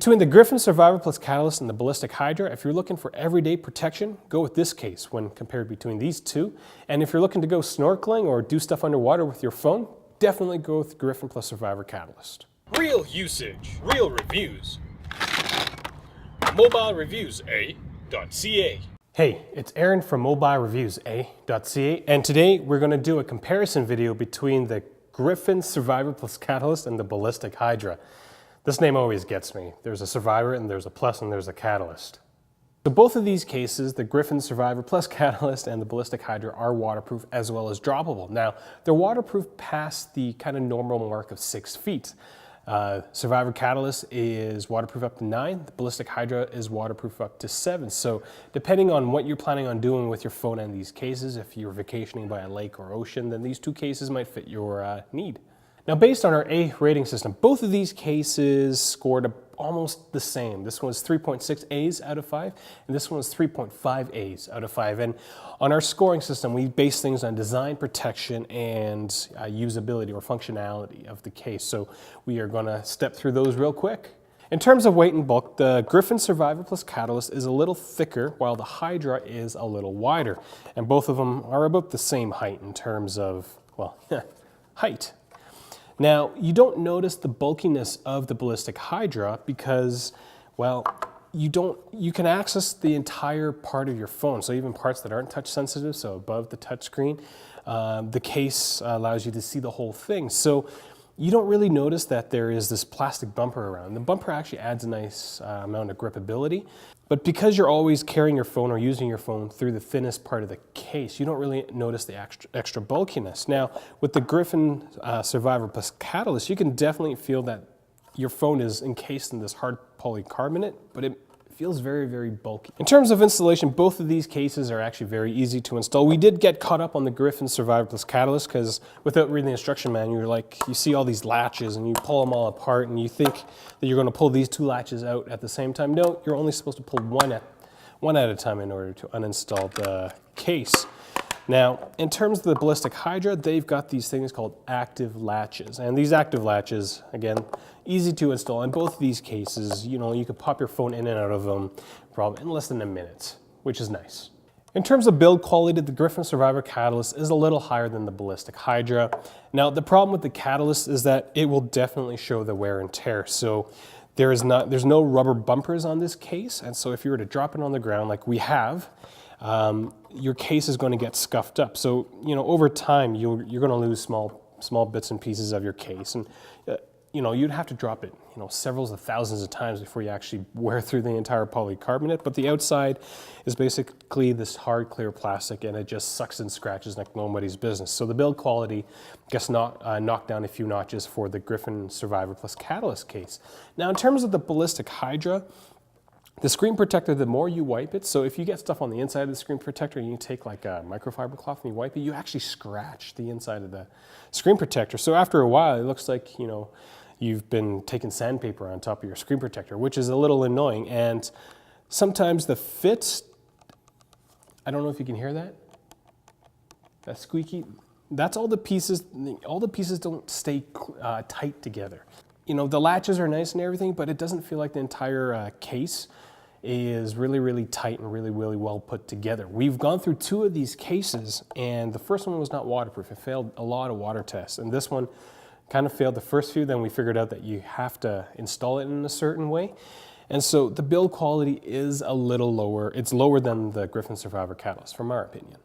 Between the Griffin Survivor Catalyst and the Ballistic Hydra, if you're looking for everyday protection, go with this case when compared between these two. And if you're looking to go snorkeling or do stuff underwater with your phone, definitely go with Griffin plus Survivor Catalyst. Real usage, real reviews. MobileReviewsA.ca. Hey, it's Aaron from MobileReviewsA.ca, and today we're going to do a comparison video between the Griffin Survivor Catalyst and the Ballistic Hydra. This name always gets me. There's a Survivor and there's a Plus and there's a Catalyst. So both of these cases, the Griffin Survivor Plus Catalyst and the Ballistic Hydra, are waterproof as well as droppable. Now, they're waterproof past the kind of normal mark of 6 feet. Survivor Catalyst is waterproof up to 9. The Ballistic Hydra is waterproof up to 7. So depending on what you're planning on doing with your phone in these cases, if you're vacationing by a lake or ocean, then these two cases might fit your need. Now, based on our A rating system, both of these cases scored almost the same. This one was 3.6 A's out of 5, and this one was 3.5 A's out of 5. And on our scoring system, we base things on design, protection, and usability or functionality of the case. So we are going to step through those real quick. In terms of weight and bulk, the Griffin Survivor Plus Catalyst is a little thicker, while the Hydra is a little wider. And both of them are about the same height in terms of, well, height. Now, you don't notice the bulkiness of the Ballistic Hydra because, well, you can access the entire part of your phone, so even parts that aren't touch sensitive, so above the touch screen. The case allows you to see the whole thing. So you don't really notice that there is this plastic bumper around. The bumper actually adds a nice amount of gripability. But because you're always carrying your phone or using your phone through the thinnest part of the case, you don't really notice the extra bulkiness. Now, with the Griffin Survivor Plus Catalyst, you can definitely feel that your phone is encased in this hard polycarbonate, but it feels very, very bulky. In terms of installation, both of these cases are actually very easy to install. We did get caught up on the Griffin Survivor Plus Catalyst because without reading the instruction manual, you see all these latches and you pull them all apart and you think that you're going to pull these two latches out at the same time. No, you're only supposed to pull one at a time in order to uninstall the case. Now, in terms of the Ballistic Hydra, they've got these things called active latches. And these active latches, again, easy to install. In both of these cases, you could pop your phone in and out of them probably in less than a minute, which is nice. In terms of build quality, the Griffin Survivor Catalyst is a little higher than the Ballistic Hydra. Now, the problem with the Catalyst is that it will definitely show the wear and tear. So there's no rubber bumpers on this case. And so if you were to drop it on the ground like we have, your case is going to get scuffed up. So, over time, you're going to lose small bits and pieces of your case. And, you'd have to drop it, several of thousands of times before you actually wear through the entire polycarbonate. But the outside is basically this hard, clear plastic, and it just sucks and scratches like nobody's business. So the build quality gets knocked down a few notches for the Griffin Survivor Plus Catalyst case. Now, in terms of the Ballistic Hydra, the screen protector, the more you wipe it, so if you get stuff on the inside of the screen protector and you take like a microfiber cloth and you wipe it, you actually scratch the inside of the screen protector. So after a while, it looks like, you've been taking sandpaper on top of your screen protector, which is a little annoying. And sometimes the fit, I don't know if you can hear that. That squeaky, that's all the pieces don't stay tight together. The latches are nice and everything, but it doesn't feel like the entire case is really, really tight and really, really well put together. We've gone through 2 of these cases, and the first one was not waterproof. It failed a lot of water tests, and this one kind of failed the first few. Then we figured out that you have to install it in a certain way. And so the build quality is a little lower. It's lower than the Griffin Survivor Catalyst, from our opinion.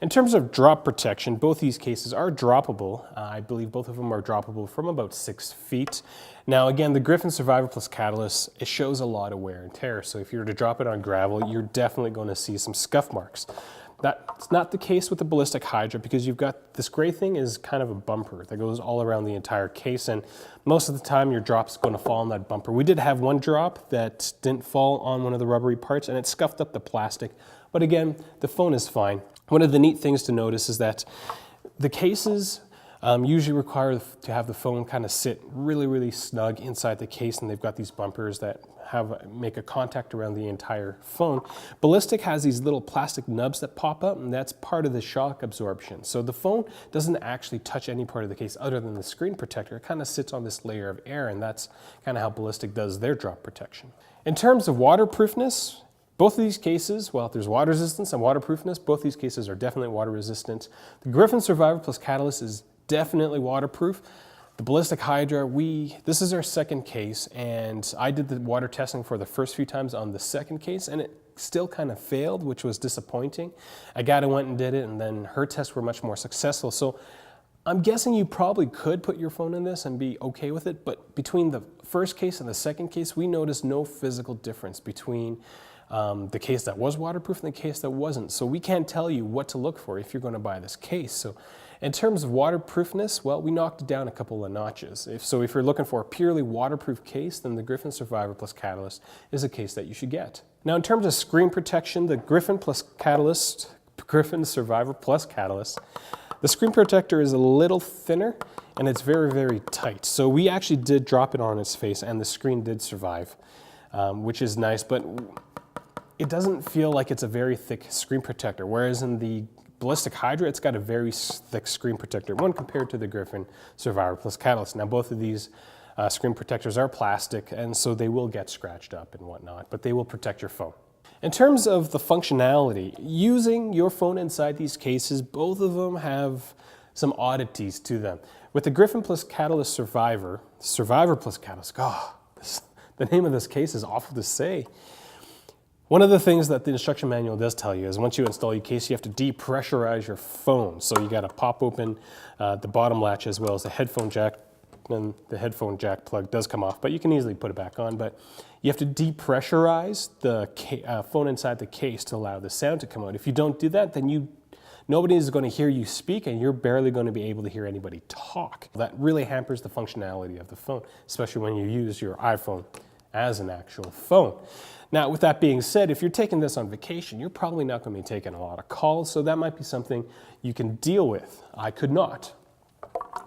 In terms of drop protection, both these cases are droppable. I believe both of them are droppable from about 6 feet. Now, again, the Griffin Survivor Plus Catalyst, it shows a lot of wear and tear. So if you were to drop it on gravel, you're definitely going to see some scuff marks. That's not the case with the Ballistic Hydra because you've got this gray thing is kind of a bumper that goes all around the entire case, and most of the time your drop's going to fall on that bumper. We did have one drop that didn't fall on one of the rubbery parts and it scuffed up the plastic, but again, the phone is fine. One of the neat things to notice is that the cases usually require to have the phone kind of sit really, really snug inside the case, and they've got these bumpers that make a contact around the entire phone. Ballistic has these little plastic nubs that pop up, and that's part of the shock absorption. So the phone doesn't actually touch any part of the case other than the screen protector. It kind of sits on this layer of air, and that's kind of how Ballistic does their drop protection. In terms of waterproofness, both of these cases, well, there's water resistance and waterproofness. Both these cases are definitely water resistant. The Griffin Survivor plus Catalyst is definitely waterproof. The Ballistic Hydra, this is our second case, and I did the water testing for the first few times on the second case, and it still kind of failed, which was disappointing. Agata went and did it, and then her tests were much more successful. So I'm guessing you probably could put your phone in this and be okay with it, but between the first case and the second case, we noticed no physical difference between the case that was waterproof and the case that wasn't. So we can't tell you what to look for if you're going to buy this case. So in terms of waterproofness, well, we knocked it down a couple of notches. If you're looking for a purely waterproof case, then the Griffin Survivor plus Catalyst is a case that you should get. Now, in terms of screen protection, the Griffin Survivor plus Catalyst, the screen protector is a little thinner and it's very, very tight. So we actually did drop it on its face and the screen did survive, which is nice, but it doesn't feel like it's a very thick screen protector, whereas in the Ballistic Hydra, it's got a very thick screen protector when compared to the Griffin Survivor plus Catalyst. Now, both of these screen protectors are plastic, and so they will get scratched up and whatnot, but they will protect your phone. In terms of the functionality, using your phone inside these cases, both of them have some oddities to them. With the Griffin plus Catalyst Survivor plus Catalyst, the name of this case is awful to say. One of the things that the instruction manual does tell you is once you install your case, you have to depressurize your phone. So you got to pop open the bottom latch as well as the headphone jack, and the headphone jack plug does come off, but you can easily put it back on. But you have to depressurize the phone inside the case to allow the sound to come out. If you don't do that, then nobody is going to hear you speak, and you're barely going to be able to hear anybody talk. That really hampers the functionality of the phone, especially when you use your iPhone as an actual phone. Now, with that being said, if you're taking this on vacation, you're probably not going to be taking a lot of calls, so that might be something you can deal with. I could not.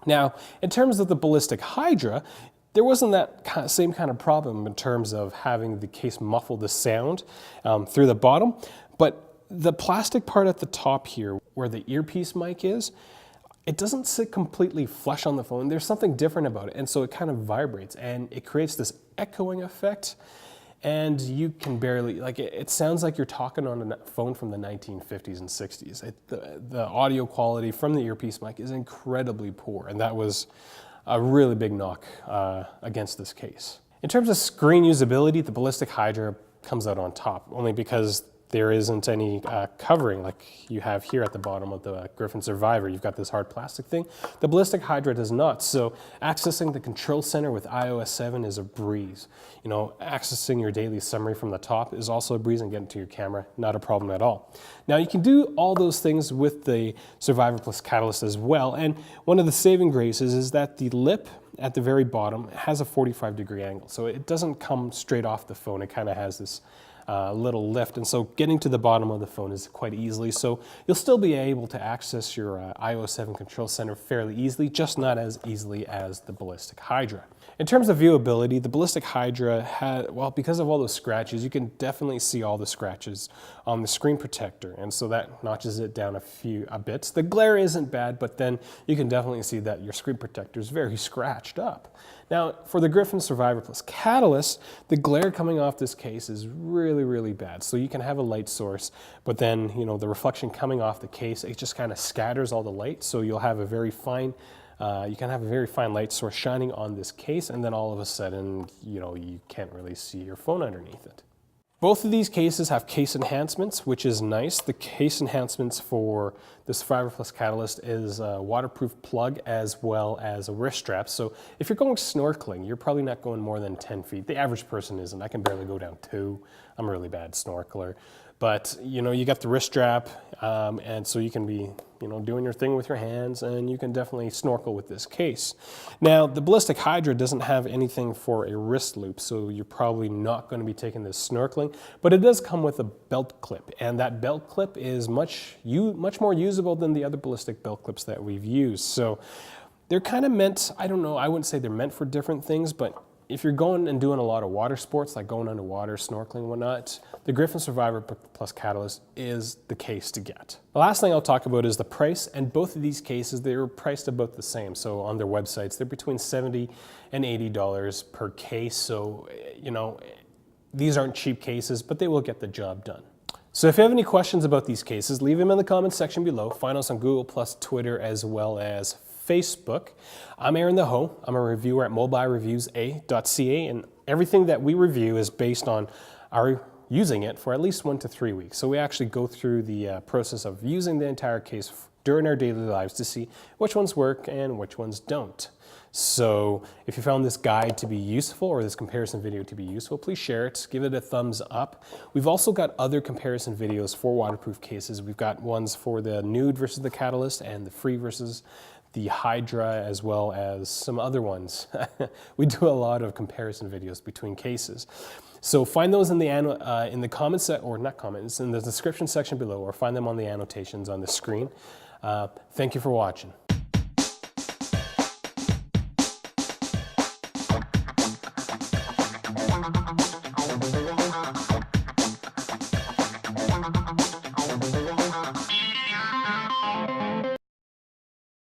Now, in terms of the Ballistic Hydra, there wasn't that same kind of problem in terms of having the case muffle the sound through the bottom, but the plastic part at the top here, where the earpiece mic is, it doesn't sit completely flush on the phone. There's something different about it, and so it kind of vibrates, and it creates this echoing effect. And you can barely, it sounds like you're talking on a phone from the 1950s and 60s. The audio quality from the earpiece mic is incredibly poor, and that was a really big knock against this case. In terms of screen usability, the Ballistic Hydra comes out on top, only because there isn't any covering like you have here at the bottom of the Griffin Survivor. You've got this hard plastic thing. The Ballistic Hydra does not, so accessing the control center with iOS 7 is a breeze. You know, accessing your daily summary from the top is also a breeze, and getting to your camera, not a problem at all. Now, you can do all those things with the Survivor plus Catalyst as well, and one of the saving graces is that the lip at the very bottom has a 45-degree angle, so it doesn't come straight off the phone. It kind of has this little lift, and so getting to the bottom of the phone is quite easily. So you'll still be able to access your iOS 7 control center fairly easily, just not as easily as the Ballistic Hydra. In terms of viewability, the Ballistic Hydra because of all those scratches, you can definitely see all the scratches on the screen protector, and so that notches it down a bit. The glare isn't bad, but then you can definitely see that your screen protector is very scratched up. Now, for the Griffin Survivor plus Catalyst, the glare coming off this case is really, really bad. So you can have a light source, but then, the reflection coming off the case, it just kind of scatters all the light. So you'll have a very fine, you can have a very fine light source shining on this case, and then all of a sudden, you can't really see your phone underneath it. Both of these cases have case enhancements, which is nice. The case enhancements for the Survivor plus Catalyst is a waterproof plug as well as a wrist strap. So if you're going snorkeling, you're probably not going more than 10 feet. The average person isn't. I can barely go down 2. I'm a really bad snorkeler. But, you got the wrist strap, and so you can be, doing your thing with your hands, and you can definitely snorkel with this case. Now, the Ballistic Hydra doesn't have anything for a wrist loop, so you're probably not going to be taking this snorkeling, but it does come with a belt clip, and that belt clip is much more usable than the other ballistic belt clips that we've used. So They're kind of meant, I don't know, I wouldn't say they're meant for different things, but if you're going and doing a lot of water sports, like going underwater, snorkeling, whatnot, the Griffin Survivor Plus Catalyst is the case to get. The last thing I'll talk about is the price, and both of these cases, they're priced about the same. So on their websites, they're between $70 and $80 per case. So, you know, these aren't cheap cases, but they will get the job done. So if you have any questions about these cases, leave them in the comments section below. Find us on Google+, Twitter, as well as Facebook. I'm Aaron the Ho. I'm a reviewer at mobilereviewsa.ca, and everything that we review is based on our using it for at least 1 to 3 weeks. So we actually go through the process of using the entire case during our daily lives to see which ones work and which ones don't. So if you found this guide to be useful or this comparison video to be useful, please share it, give it a thumbs up. We've also got other comparison videos for waterproof cases. We've got ones for the Nuud versus the Catalyst and the Free versus the Hydra, as well as some other ones. We do a lot of comparison videos between cases. So find those in the comments, or not comments, in the description section below, or find them on the annotations on the screen. Thank you for watching.